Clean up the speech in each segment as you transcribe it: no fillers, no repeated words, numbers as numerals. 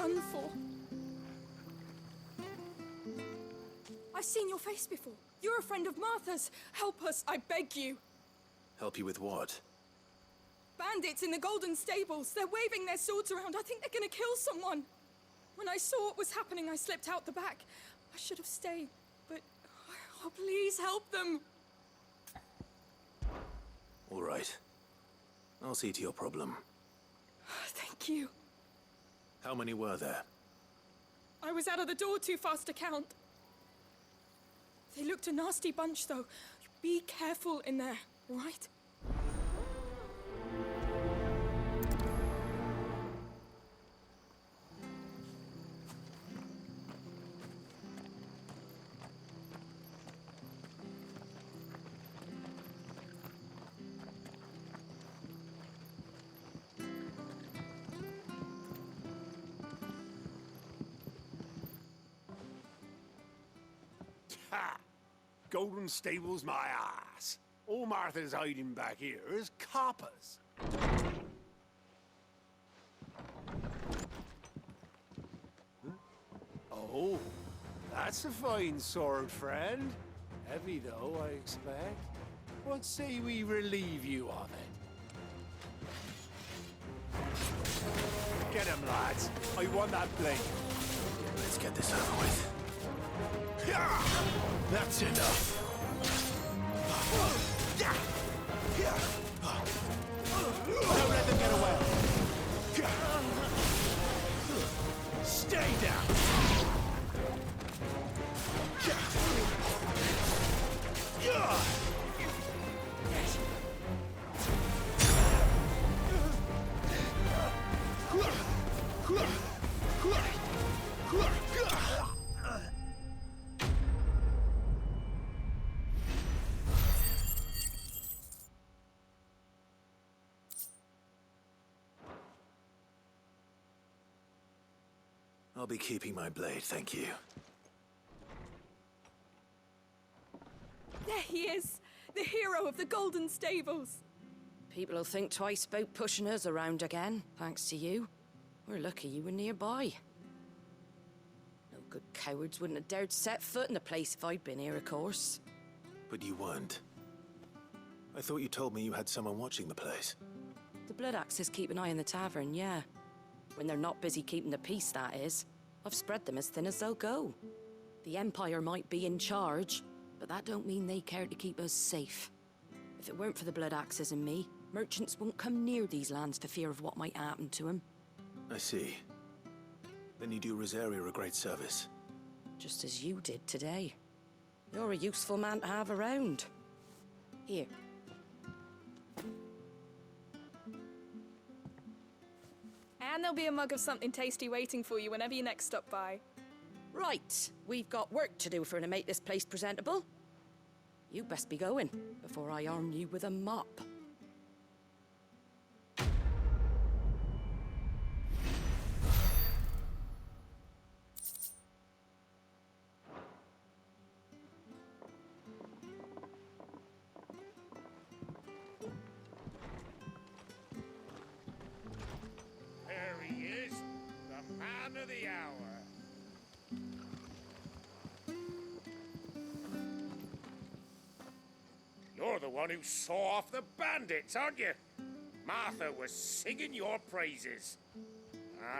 done for. I've seen your face before. You're a friend of Martha's. Help us, I beg you. Help you with what? Bandits in the Golden Stables. They're waving their swords around. I think they're gonna kill someone. When I saw what was happening, I slipped out the back. I should have stayed, but... Oh, please help them. All right. I'll see to your problem. Thank you. How many were there? I was out of the door too fast to count. They looked a nasty bunch, though. Be careful in there, all right? Ha! Golden Stables my ass. All Martha's hiding back here is coppers. Huh? Oh, that's a fine sword, friend. Heavy though, I expect. What say we relieve you of it? Get him, lads. I want that blade. Let's get this over with. That's enough. Don't let them get away. Stay down. I'll be keeping my blade, thank you. There he is, the hero of the Golden Stables. People will think twice about pushing us around again, thanks to you. We're lucky you were nearby. No good cowards wouldn't have dared set foot in the place if I'd been here, of course. But you weren't. I thought you told me you had someone watching the place. The Blood Axes keep an eye on the tavern, yeah. When they're not busy keeping the peace, that is. I've spread them as thin as they'll go. The Empire might be in charge, but that don't mean they care to keep us safe. If it weren't for the Blood Axes and me, merchants won't come near these lands for fear of what might happen to them. I see. Then you do Rosaria a great service. Just as you did today. You're a useful man to have around. Here. And there'll be a mug of something tasty waiting for you whenever you next stop by. Right, we've got work to do to make this place presentable. You best be going, before I arm you with a mop. There he is, the man of the hour. You're the one who saw off the bandits, aren't you? Martha was singing your praises.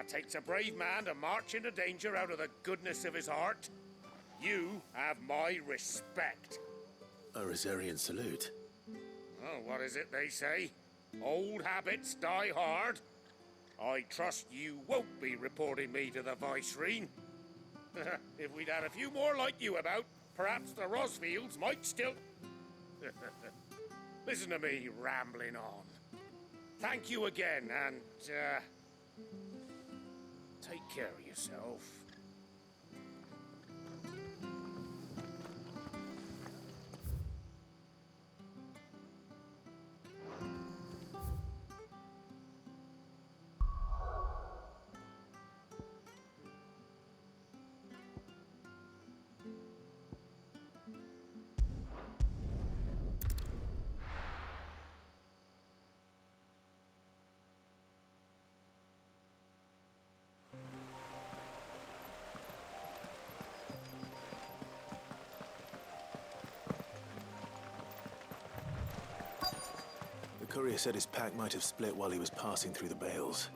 Takes a brave man to march into danger out of the goodness of his heart. You have my respect. A Rosarian salute. Oh, what is it they say? Old habits die hard. I trust you won't be reporting me to the Viceroy. If we'd had a few more like you about, perhaps the Rosfields might still... Listen to me rambling on. Thank you again, and, take care of yourself. Courier said his pack might have split while he was passing through the bales.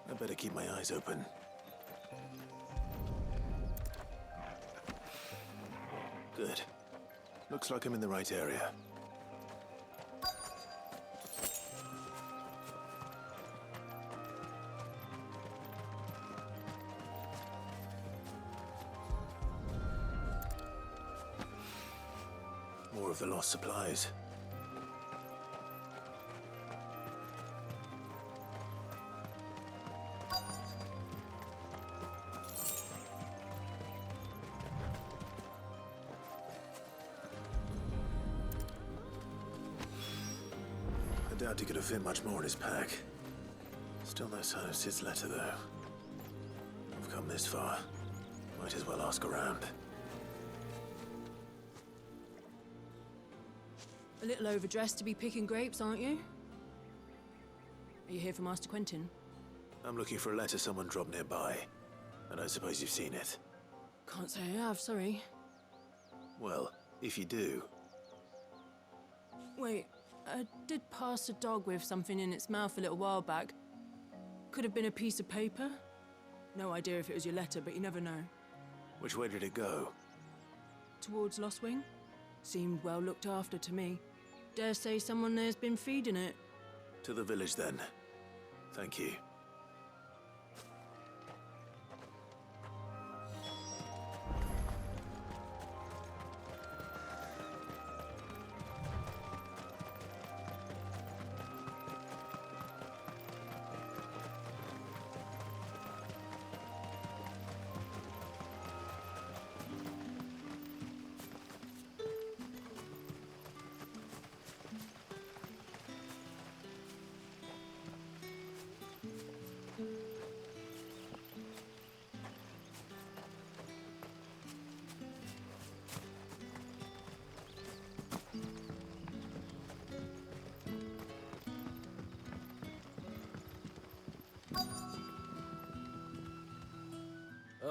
I better keep my eyes open. Good. Looks like I'm in the right area. More of the lost supplies. I doubt he could have fit much more in his pack. Still no sign of Sid's letter, though. I've come this far. Might as well ask around. A little overdressed to be picking grapes, aren't you? Are you here for Master Quentin? I'm looking for a letter someone dropped nearby. And I suppose you've seen it. Can't say I have, sorry. Well, if you do, Wait, I did pass a dog with something in its mouth a little while back. Could have been a piece of paper. No idea if it was your letter, but you never know. which way did it go? Towards Lost Wing? Seemed well looked after to me. Dare say someone there's been feeding it. To the village, then. Thank you.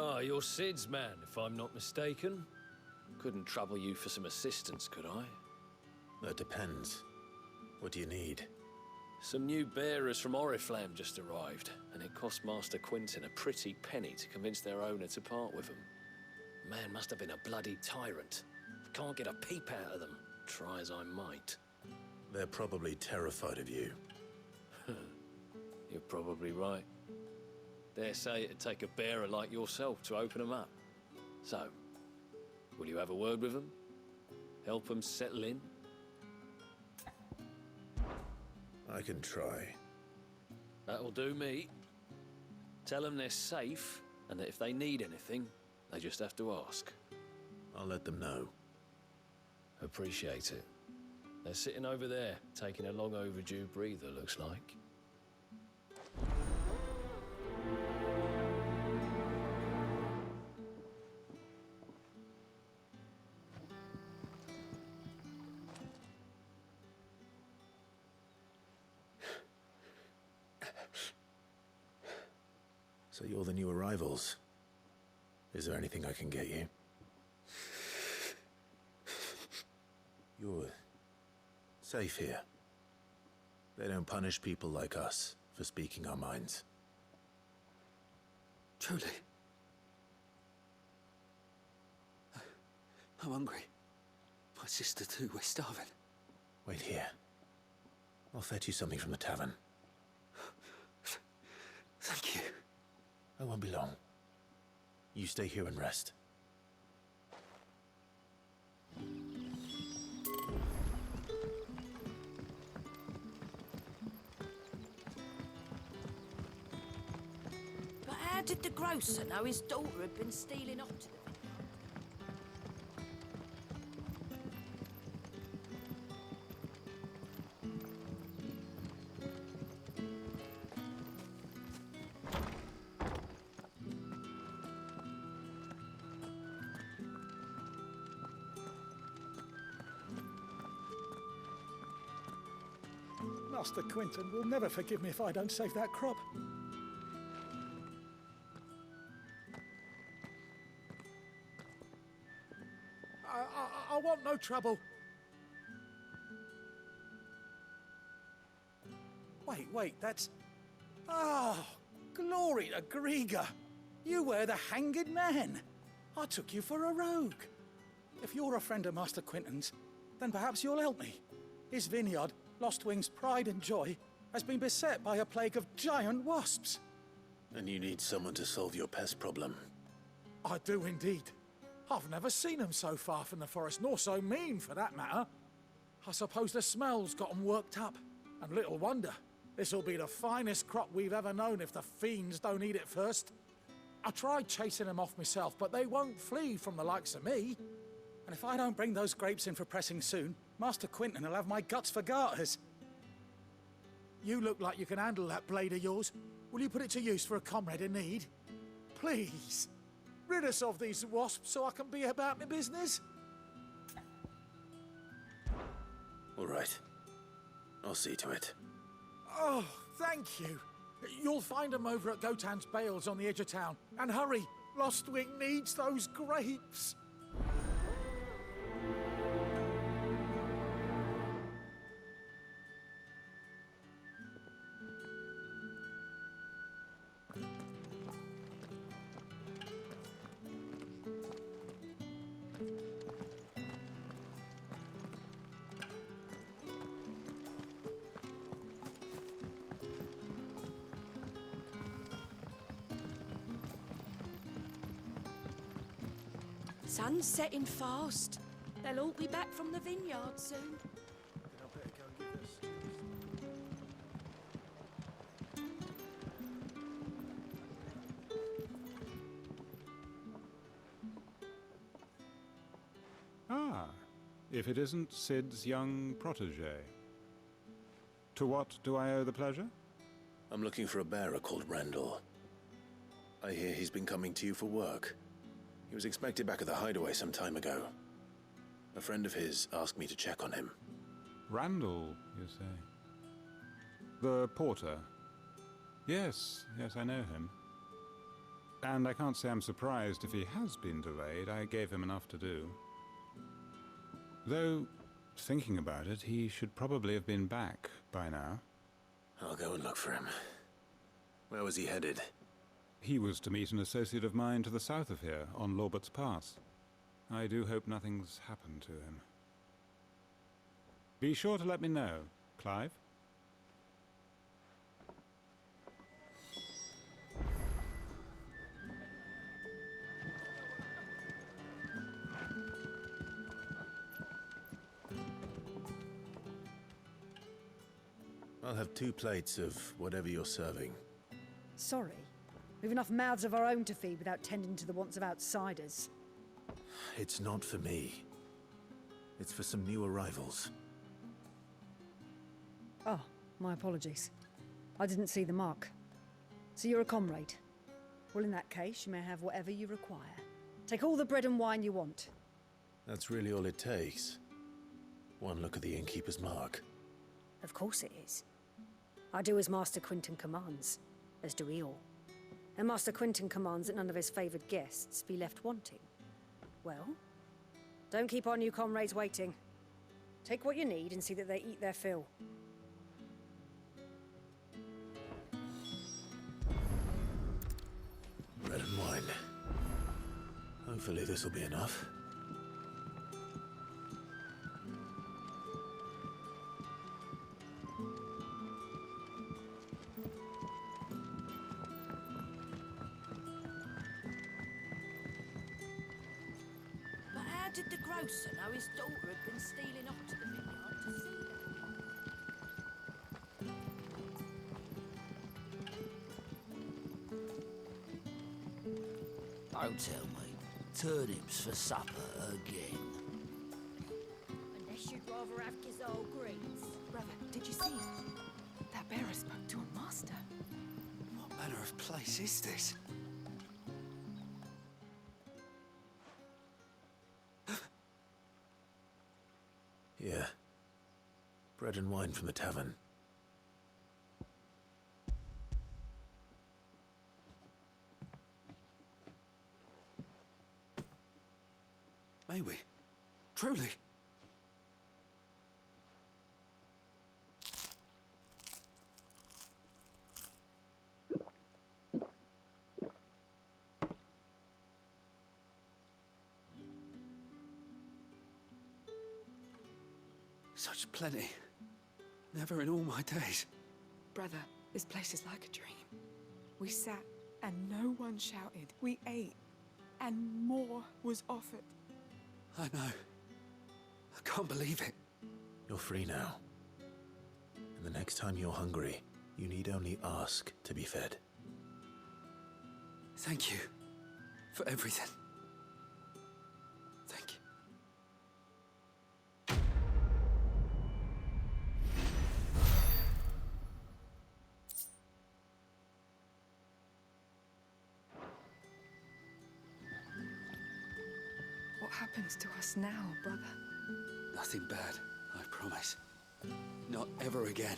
Ah, you're Sid's man, if I'm not mistaken. Couldn't trouble you for some assistance, could I? That depends. What do you need? Some new bearers from Oriflamme just arrived, and it cost Master Quentin a pretty penny to convince their owner to part with them. Man must have been a bloody tyrant. Can't get a peep out of them, try as I might. They're probably terrified of you. You're probably right. Dare say it'd take a bearer like yourself to open them up. So, will you have a word with them? Help them settle in? I can try. That'll do me. Tell them they're safe, and that if they need anything, they just have to ask. I'll let them know. Appreciate it. They're sitting over there, taking a long overdue breather, looks like. So you're the new arrivals. Is there anything I can get you? You're safe here. They don't punish people like us for speaking our minds. Truly. I'm hungry. My sister too, we're starving. Wait here. I'll fetch you something from the tavern. Thank you. I won't be long. You stay here and rest. But how did the grocer know his daughter had been stealing off to the... Master Quentin will never forgive me if I don't save that crop. I want no trouble. Wait, that's... Oh, glory to Grieger. You were the hanged man. I took you for a rogue. If you're a friend of Master Quinton's, then perhaps you'll help me. His vineyard, Lostwing's pride and joy, has been beset by a plague of giant wasps. And you need someone to solve your pest problem. I do indeed. I've never seen them so far from the forest, nor so mean for that matter. I suppose the smell's got 'em worked up. And little wonder. This'll be the finest crop we've ever known if the fiends don't eat it first. I tried chasing them off myself, but they won't flee from the likes of me. And if I don't bring those grapes in for pressing soon, Master Quinton will have my guts for garters. You look like you can handle that blade of yours. Will you put it to use for a comrade in need? Please, rid us of these wasps so I can be about my business. All right. I'll see to it. Oh, thank you. You'll find them over at Gotan's Bales on the edge of town. And hurry, Lostwing needs those grapes. Sun's setting fast. They'll all be back from the vineyard soon. Ah, if it isn't Sid's young protege. To what do I owe the pleasure? I'm looking for a bearer called Randall. I hear he's been coming to you for work. He was expected back at the hideaway some time ago. A friend of his asked me to check on him. Randall, you say? The porter? Yes, I know him. And I can't say I'm surprised if he has been delayed. I gave him enough to do. Though, thinking about it, he should probably have been back by now. I'll go and look for him. Where was he headed? He was to meet an associate of mine to the south of here, on Lorbert's Pass. I do hope nothing's happened to him. Be sure to let me know, Clive. I'll have 2 plates of whatever you're serving. Sorry. We've enough mouths of our own to feed without tending to the wants of outsiders. It's not for me. It's for some new arrivals. Oh, my apologies. I didn't see the mark. So you're a comrade. Well, in that case, you may have whatever you require. Take all the bread and wine you want. That's really all it takes. One look at the innkeeper's mark. Of course it is. I do as Master Quinton commands, as do we all. And Master Quinton commands that none of his favoured guests be left wanting. Well, don't keep our new comrades waiting. Take what you need and see that they eat their fill. Bread and wine. Hopefully this will be enough. But how did the grocer know his daughter had been stealing off to the vineyard to see them? Don't tell me. Turnips for supper again. Unless you'd rather have Gizal greens. Brother, did you see? That bearer spoke to a master. What manner of place is this? Yeah. Bread and wine from the tavern. May we? Truly? Such plenty. Never in all my days. Brother, this place is like a dream. We sat and no one shouted. We ate and more was offered. I know. I can't believe it. You're free now. And the next time you're hungry, you need only ask to be fed. Thank you for everything. Thank you. What happens to us now, brother? Nothing bad, I promise. Not ever again.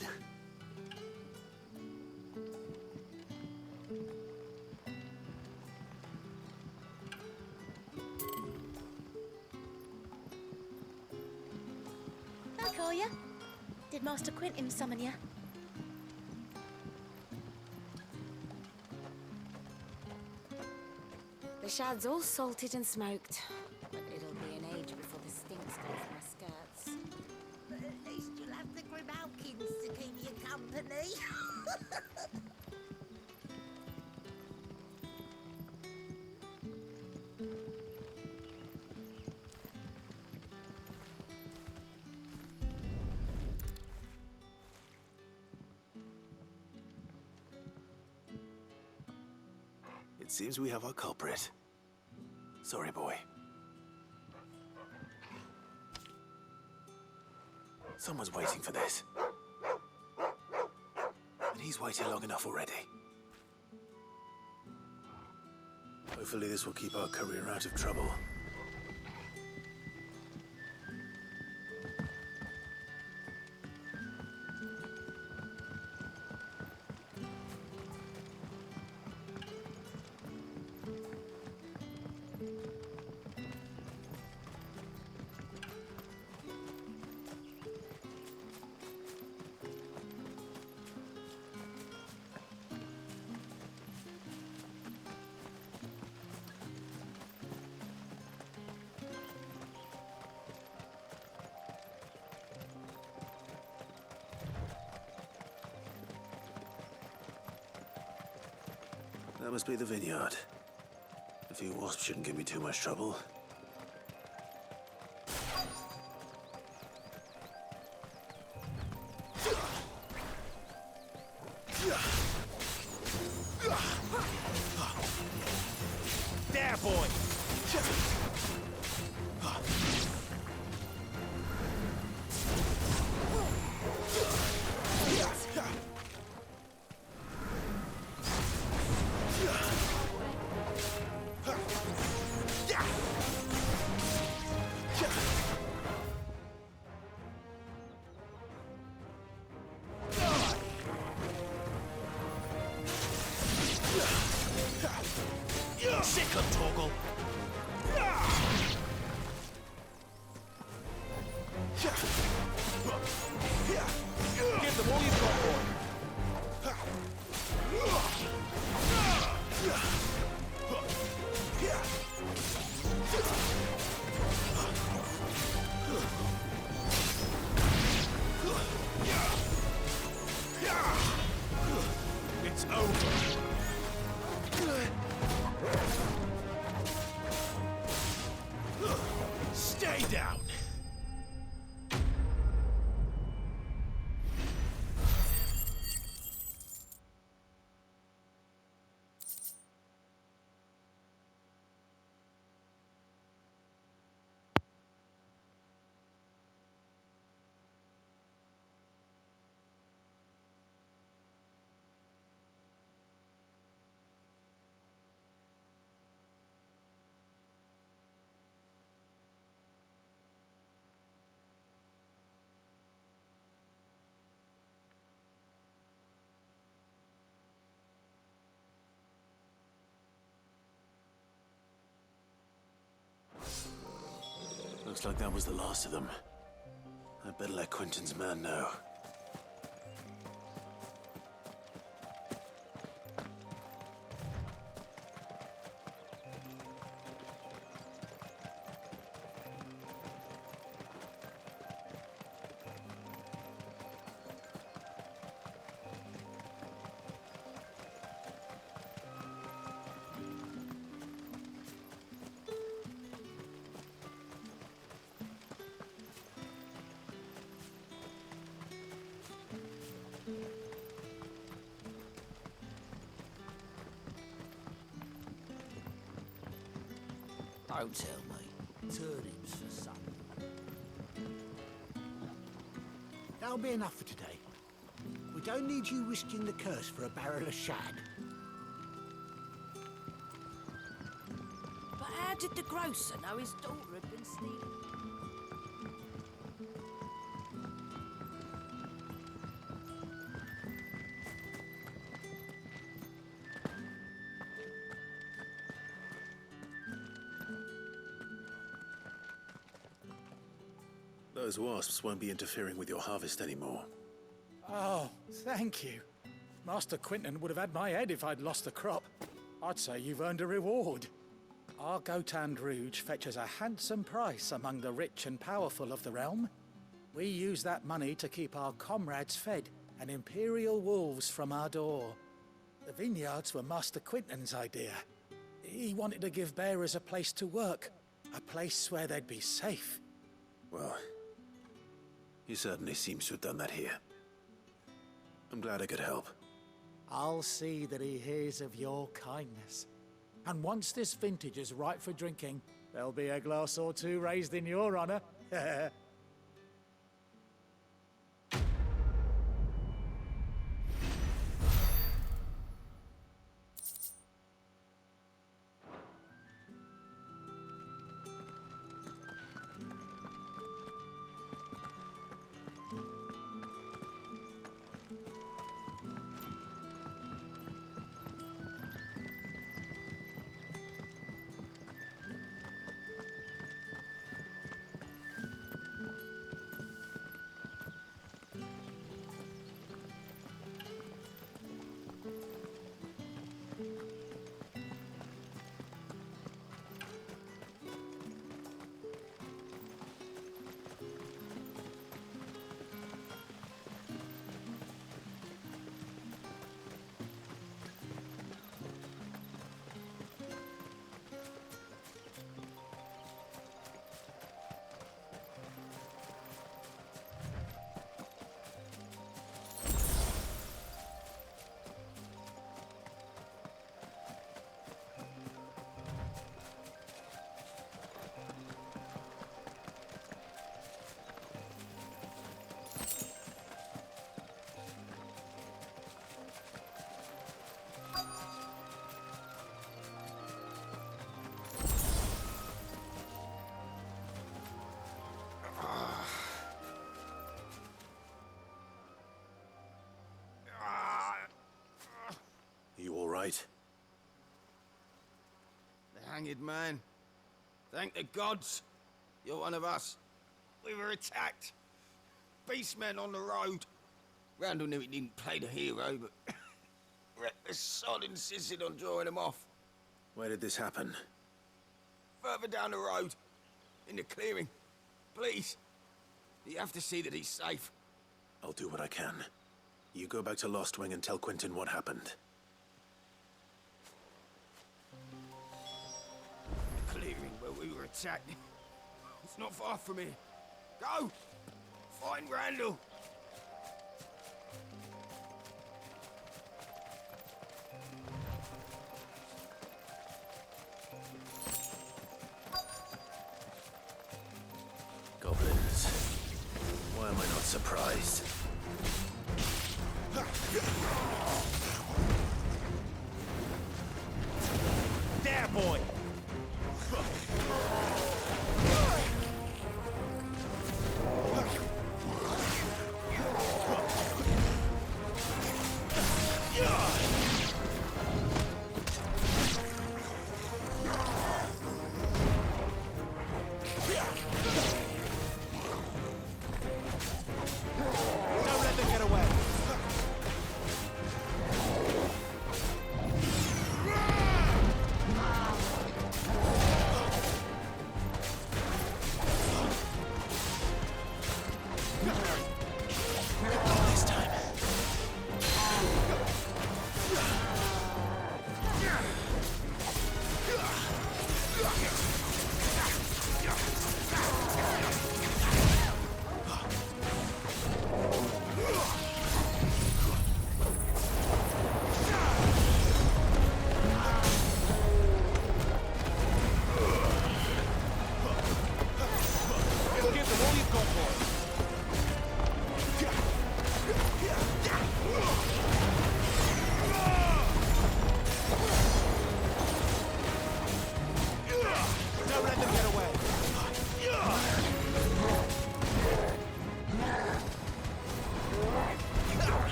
Hi, Collier. Did Master Quentin summon you? The shad's all salted and smoked, but it'll be an age before the stinks go off my skirts. But at least you'll have the Grimalkins to keep you company. It seems we have our culprit. Sorry, boy. Someone's waiting for this. And he's waited long enough already. Hopefully this will keep our career out of trouble. That must be the vineyard. A few wasps shouldn't give me too much trouble. There, boy! Sick of Toggle! Give them all you've got, boy! It's over! Stay down! Looks like that was the last of them. I'd better let Quentin's man know. Don't tell me. Turnips for supper. That'll be enough for today. We don't need you risking the curse for a barrel of shad. But how did the grocer know his daughter had been stealing? Those wasps won't be interfering with your harvest anymore. Oh, thank you. Master Quinton would have had my head if I'd lost the crop. I'd say you've earned a reward. Our Gotand Rouge fetches a handsome price among the rich and powerful of the realm. We use that money to keep our comrades fed and imperial wolves from our door. The vineyards were Master Quinton's idea. He wanted to give bearers a place to work, a place where they'd be safe. Well, he certainly seems to have done that here. I'm glad I could help. I'll see that he hears of your kindness. And once this vintage is ripe for drinking, there'll be a glass or two raised in your honor. You all right? The hanged man. Thank the gods. You're one of us. We were attacked. Beastmen on the road. Randall knew he didn't play the hero, but reckless sod insisted on drawing him off. Where did this happen? Further down the road. In the clearing. Please. You have to see that he's safe. I'll do what I can. You go back to Lost Wing and tell Quinton what happened. The clearing where we were attacked. It's not far from here. Go! Find Randall! Goblins. Why am I not surprised? There, boy! Don't let them get away!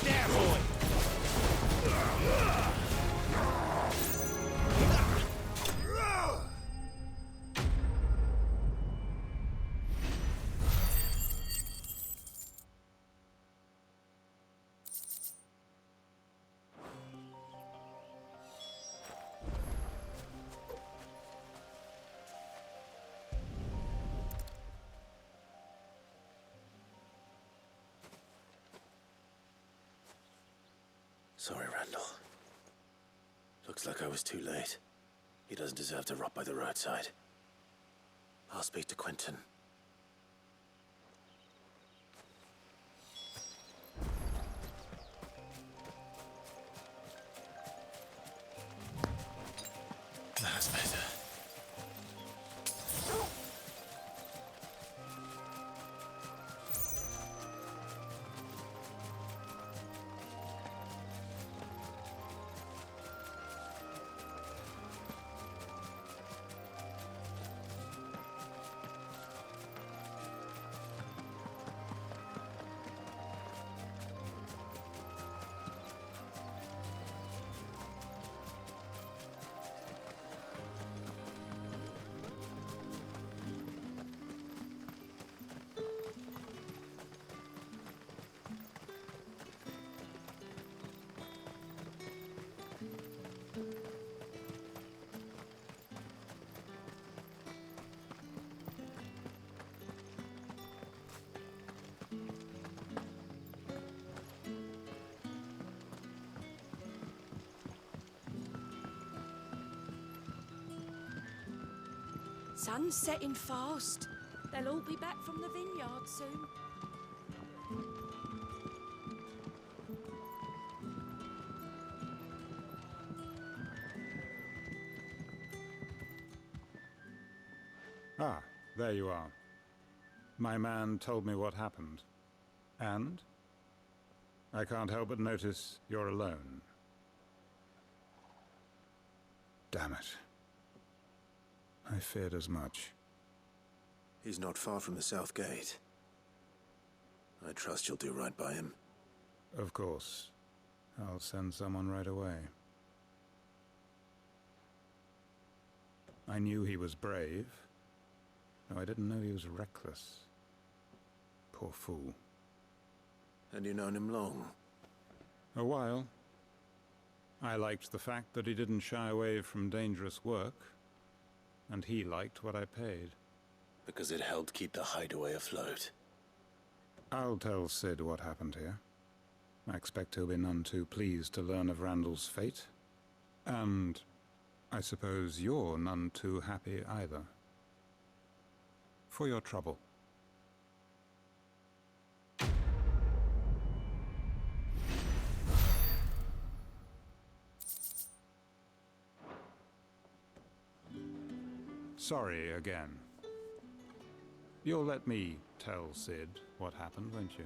There, boy! Sorry, Randall. Looks like I was too late. He doesn't deserve to rot by the roadside. I'll speak to Quentin. That's better. Sun's setting fast. They'll all be back from the vineyard soon. Ah, there you are. My man told me what happened. And? I can't help but notice you're alone. Damn it. I feared as much. He's not far from the south gate. I trust you'll do right by him. Of course. I'll send someone right away. I knew he was brave, though I didn't know he was reckless. Poor fool. And you known him long? A while. I liked the fact that he didn't shy away from dangerous work, and he liked what I paid. Because it helped keep the hideaway afloat. I'll tell Sid what happened here. I expect he'll be none too pleased to learn of Randall's fate. And I suppose you're none too happy either. For your trouble. Sorry again. You'll let me tell Sid what happened, won't you?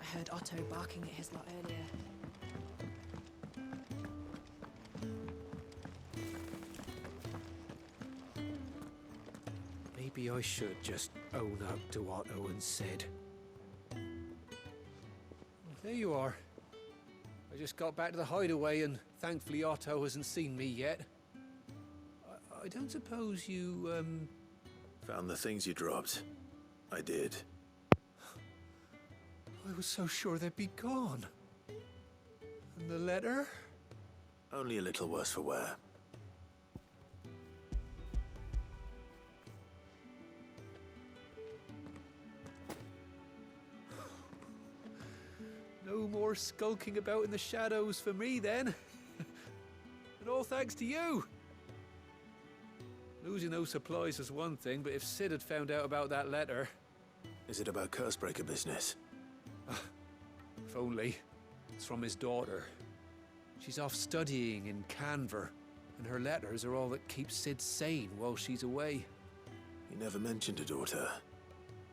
I heard Otto barking at his lot earlier. Maybe I should just own up to Otto and Sid. There you are. I just got back to the hideaway and thankfully Otto hasn't seen me yet. I don't suppose you, Found the things you dropped. I did. I was so sure they'd be gone. And the letter? Only a little worse for wear. No more skulking about in the shadows for me, then. And all thanks to you. Losing those supplies is one thing, but if Sid had found out about that letter... Is it about Cursebreaker business? If only. It's from his daughter. She's off studying in Canver, and her letters are all that keeps Sid sane while she's away. He never mentioned a daughter.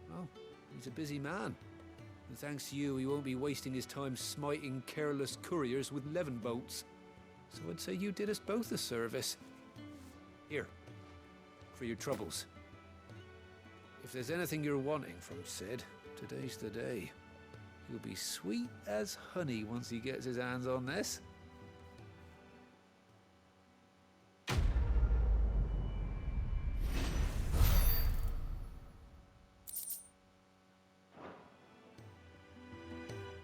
Well, he's a busy man. And thanks to you, he won't be wasting his time smiting careless couriers with levin boats. So I'd say you did us both a service. Here, for your troubles. If there's anything you're wanting from Sid, today's the day. He'll be sweet as honey once he gets his hands on this.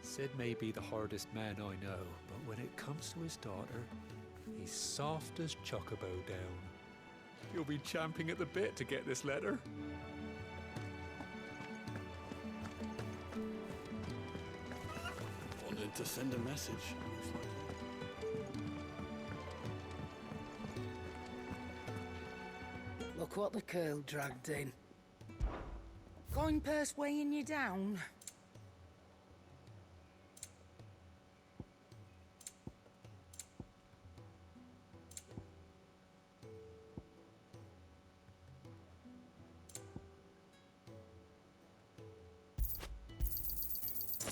Sid may be the hardest man I know, but when it comes to his daughter, he's soft as Chocobo down. He'll be champing at the bit to get this letter. Wanted to send a message. Look what the curl dragged in. Coin purse weighing you down.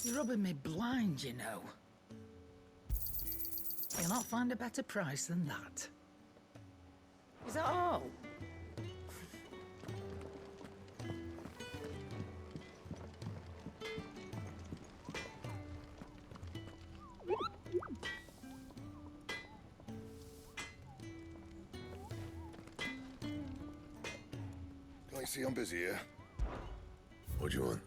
You're rubbing me blind, you know. You'll not find a better price than that. Is that all? Can't you see I'm busy here? What do you want?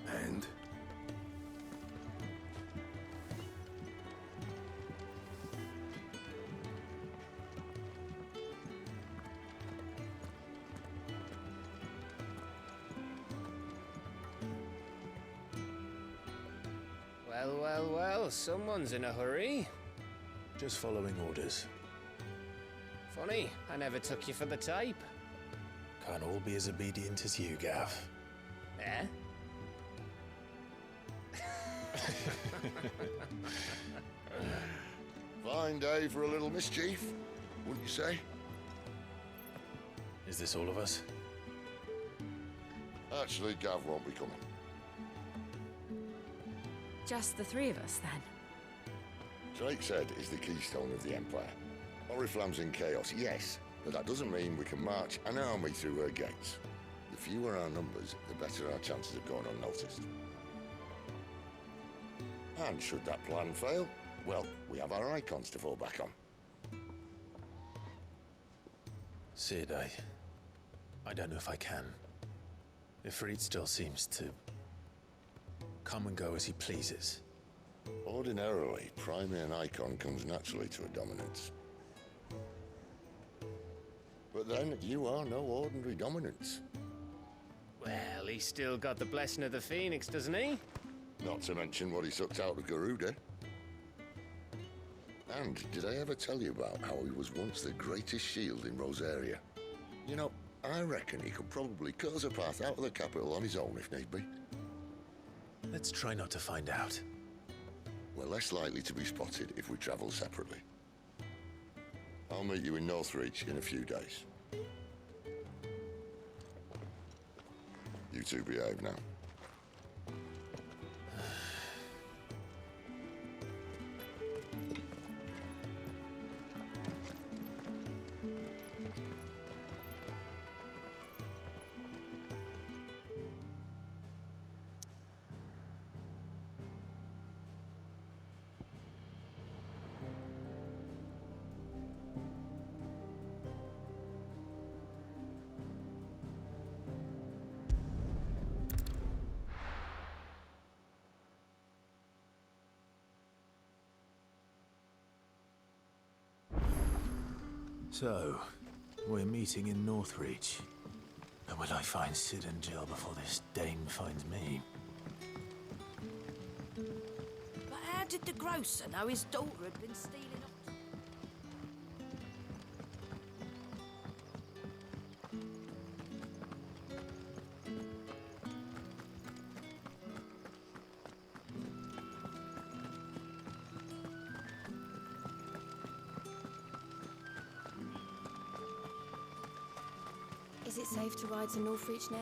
And? Well, well, well, someone's in a hurry. Just following orders. Funny, I never took you for the type. Can't all be as obedient as you, Gav. Eh? Fine day for a little mischief, wouldn't you say? Is this all of us? Actually, Gav won't be coming. Just the three of us, then? Drake's Head is the keystone of the Empire. Oriflamme's in chaos, yes, but that doesn't mean we can march an army through her gates. The fewer our numbers, the better our chances of going unnoticed. And should that plan fail, well, we have our icons to fall back on. Sid, I don't know if I can. Ifrit still seems to come and go as he pleases. Ordinarily, priming an icon comes naturally to a dominance. But then, you are no ordinary dominance. Well, he's still got the blessing of the Phoenix, doesn't he? Not to mention what he sucked out of Garuda. And did I ever tell you about how he was once the greatest shield in Rosaria? You know, I reckon he could probably cut us a path out of the capital on his own if need be. Let's try not to find out. We're less likely to be spotted if we travel separately. I'll meet you in Northreach in a few days. You two behave now. So, we're meeting in Northreach. And will I find Sid and Jill before this Dane finds me? But how did the grocer know his daughter had been stealing up? Is it safe to ride to Northreach now?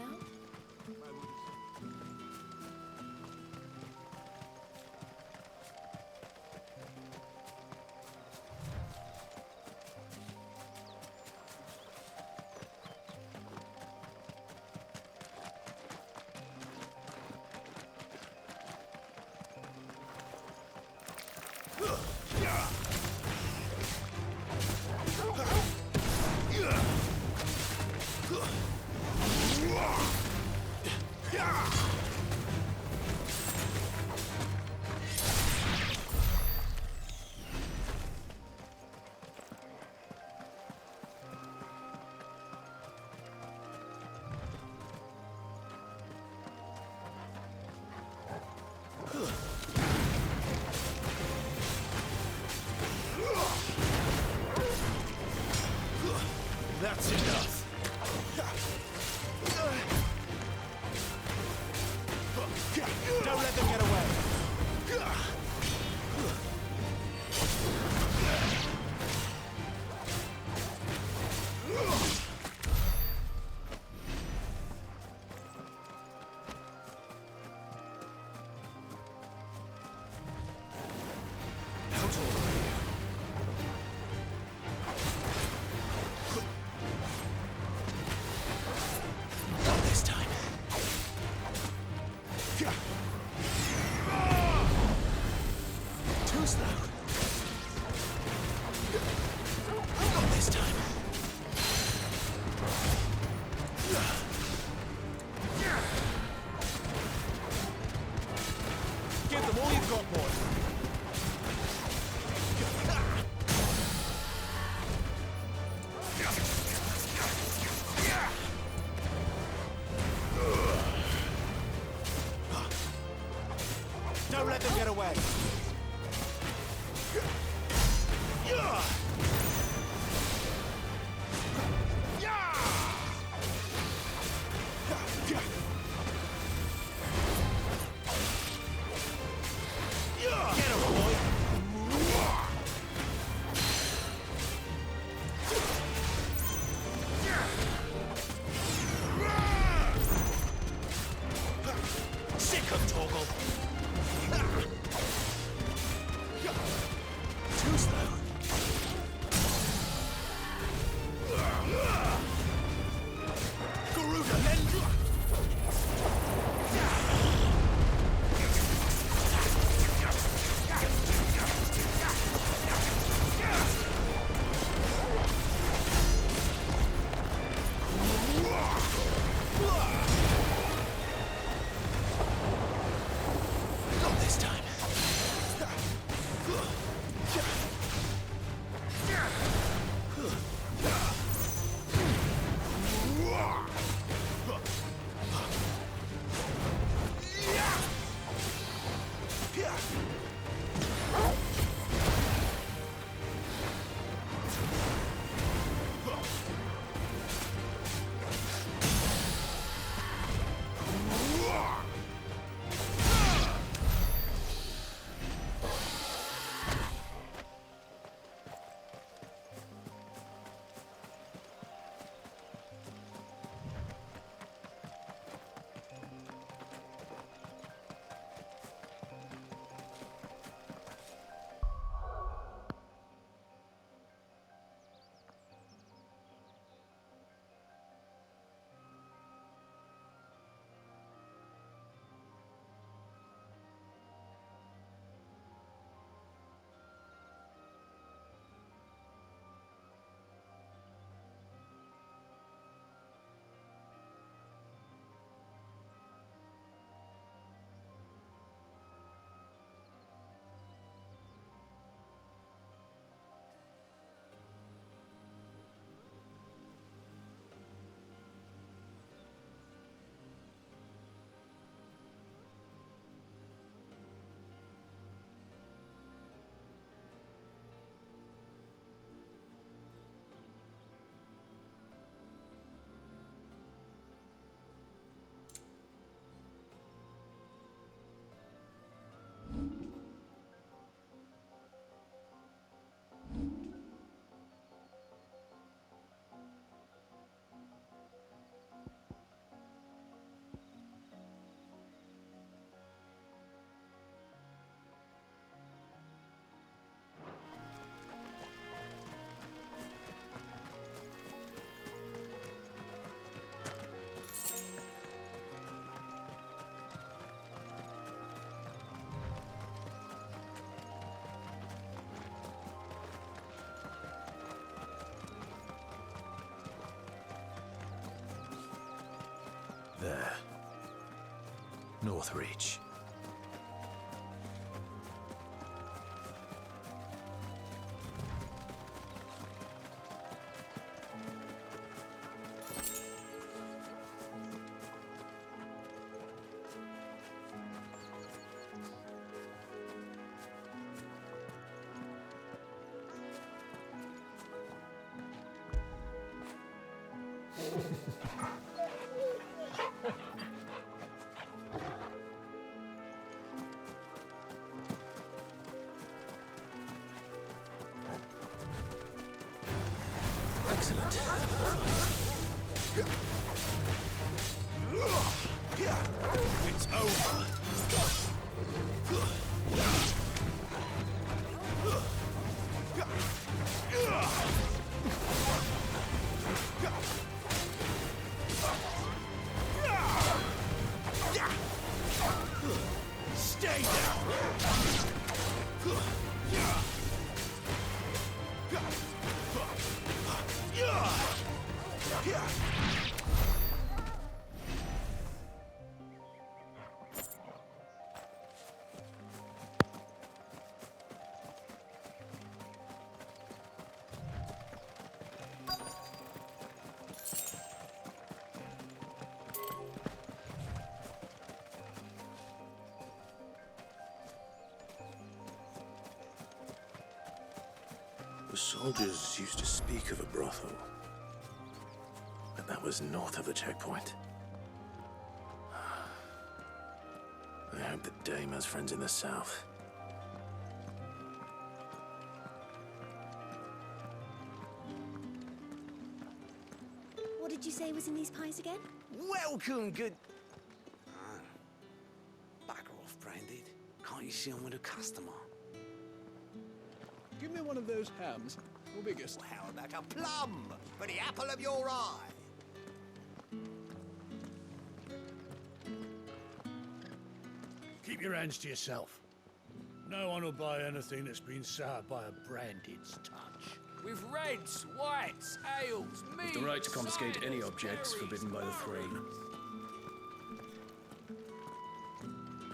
That's enough. Don't let them get away. Not this time. Too slow. Not this time. Give them all you've got, boy. Don't let them get away. Get him, boy. Sick of Torgal. Too slow. Garuda, Lendra! Northreach. Excellent. It's over. Stay down. The soldiers used to speak of a brothel, but that was north of the checkpoint. I hope that Dame has friends in the south. What did you say was in these pies again? Welcome, good... Bugger off, Branded. Can't you see I'm with a customer? Give me one of those hams. Your biggest. Well, how about a plum for the apple of your eye? Keep your hands to yourself. No one will buy anything that's been soured by a Branded's touch. With reds, whites, ales, meats, The right to confiscate any objects forbidden by the Three.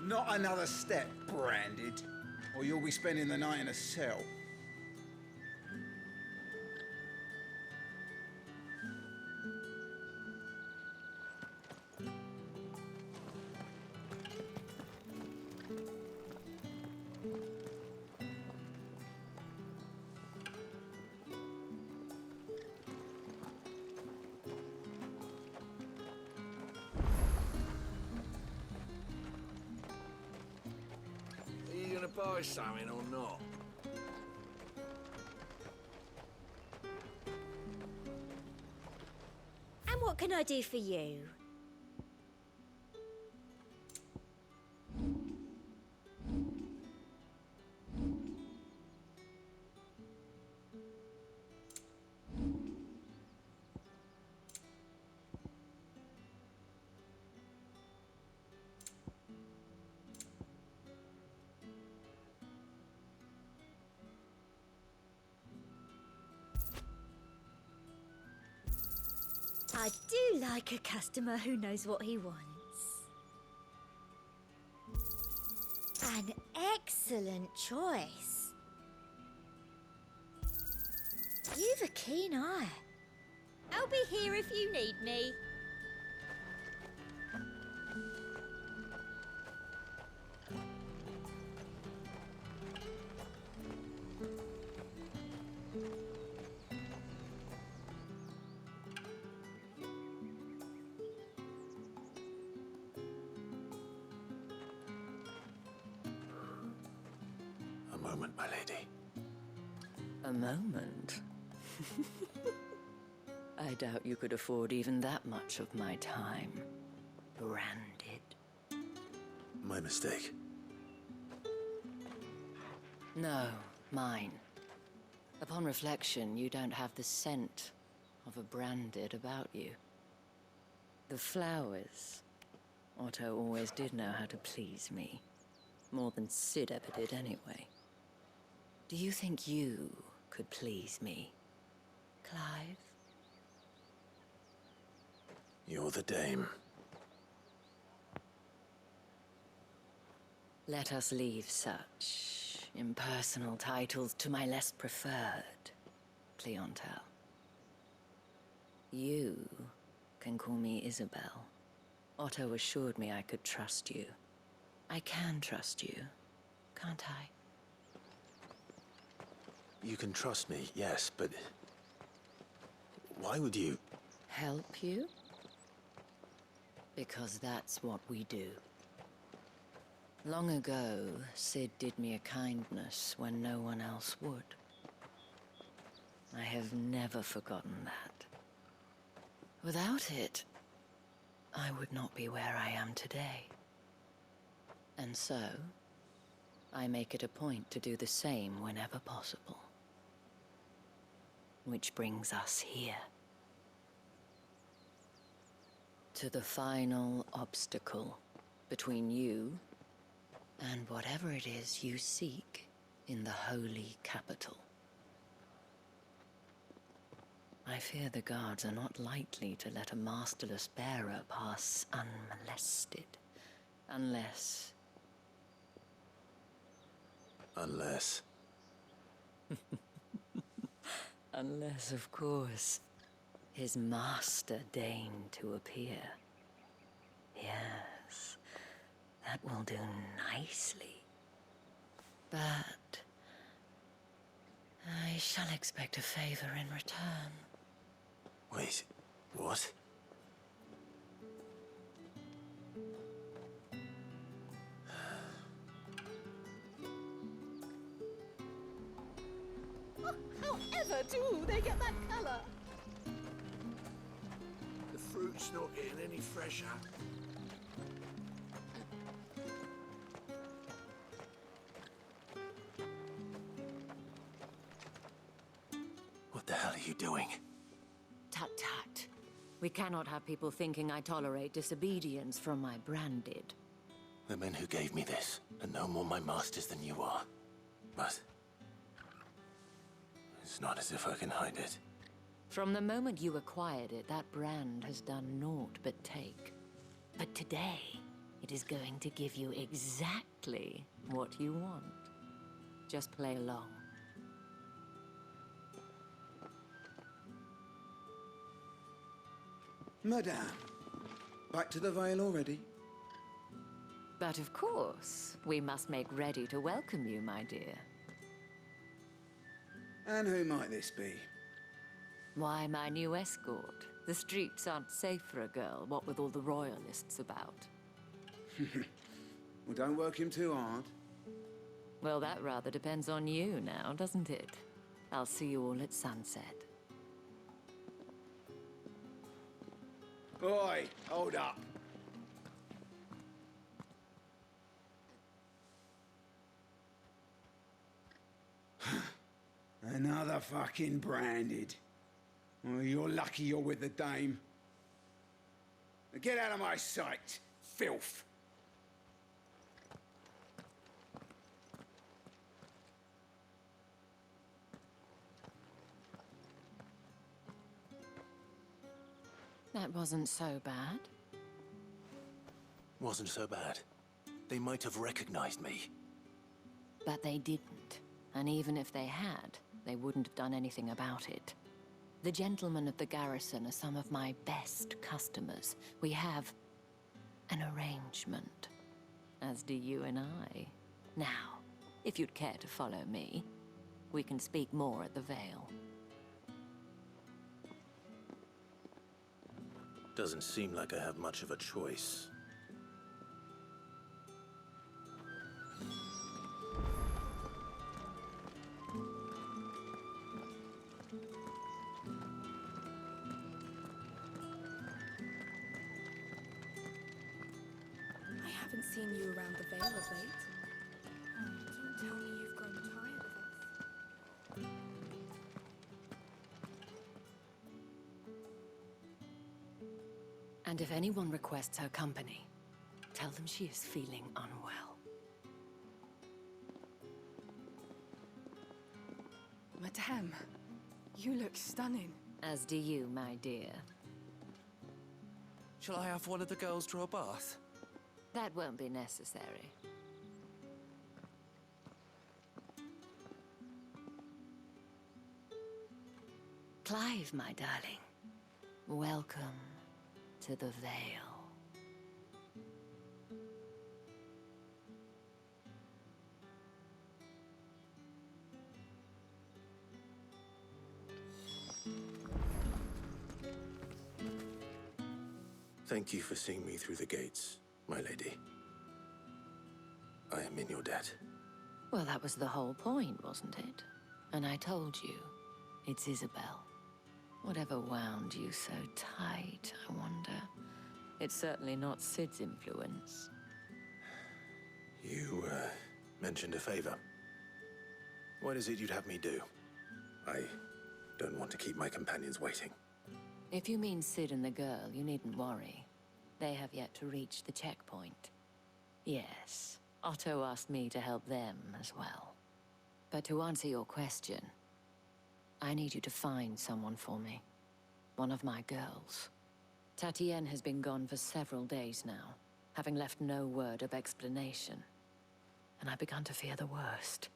Not another step, Branded, or you'll be spending the night in a cell. Are you gonna buy something or not? And what can I do for you? I do like a customer who knows what he wants. An excellent choice. You've a keen eye. I'll be here if you need me. A moment, my lady. A moment? I doubt you could afford even that much of my time. Branded. My mistake. No, mine. Upon reflection, you don't have the scent of a Branded about you. The flowers. Otto always did know how to please me. More than Sid ever did anyway. Do you think you could please me, Clive? You're the Dame. Let us leave such impersonal titles to my less preferred clientele. You can call me Isabel. Otto assured me I could trust you. I can trust you, can't I? You can trust me, yes, but... why would you... Help you? Because that's what we do. Long ago, Sid did me a kindness when no one else would. I have never forgotten that. Without it, I would not be where I am today. And so, I make it a point to do the same whenever possible. Which brings us here. To the final obstacle between you and whatever it is you seek in the holy capital. I fear the guards are not likely to let a masterless bearer pass unmolested. Unless... Unless... Unless, of course, his master deigned to appear. Yes, that will do nicely. But... I shall expect a favor in return. Wait, what? However do they get that colour? The fruit's not getting any fresher. What the hell are you doing? Tut-tut. We cannot have people thinking I tolerate disobedience from my branded. The men who gave me this are no more my masters than you are. But... it's not as if I can hide it. From the moment you acquired it, that brand has done naught but take. But today, it is going to give you exactly what you want. Just play along. Madame, back to the Vale already? But of course, we must make ready to welcome you, my dear. And who might this be? Why, my new escort. The streets aren't safe for a girl, what with all the royalists about. Well, don't work him too hard. Well, that rather depends on you now, doesn't it? I'll see you all at sunset. Oi, hold up. Another fucking branded. Oh, you're lucky you're with the dame. Now get out of my sight, filth. That wasn't so bad. Wasn't so bad. They might have recognized me. But they didn't. And even if they had, they wouldn't have done anything about it. The gentlemen of the garrison are some of my best customers. We have an arrangement, as do you and I. Now, if you'd care to follow me, we can speak more at the Vale. Doesn't seem like I have much of a choice. I haven't seen you around the Vale of late. Don't tell me you've grown tired of us. And if anyone requests her company, tell them she is feeling unwell. Madame, you look stunning. As do you, my dear. Shall I have one of the girls draw a bath? That won't be necessary. Clive, my darling. Welcome to the Vale. Thank you for seeing me through the gates, my lady. I am in your debt. Well, that was the whole point, wasn't it? And I told you, it's Isabel. Whatever wound you so tight, I wonder. It's certainly not Sid's influence. You, mentioned a favor. What is it you'd have me do? I don't want to keep my companions waiting. If you mean Sid and the girl, you needn't worry. They have yet to reach the checkpoint. Yes, Otto asked me to help them as well. But to answer your question, I need you to find someone for me. One of my girls. Tatienne has been gone for several days now, having left no word of explanation. And I've begun to fear the worst.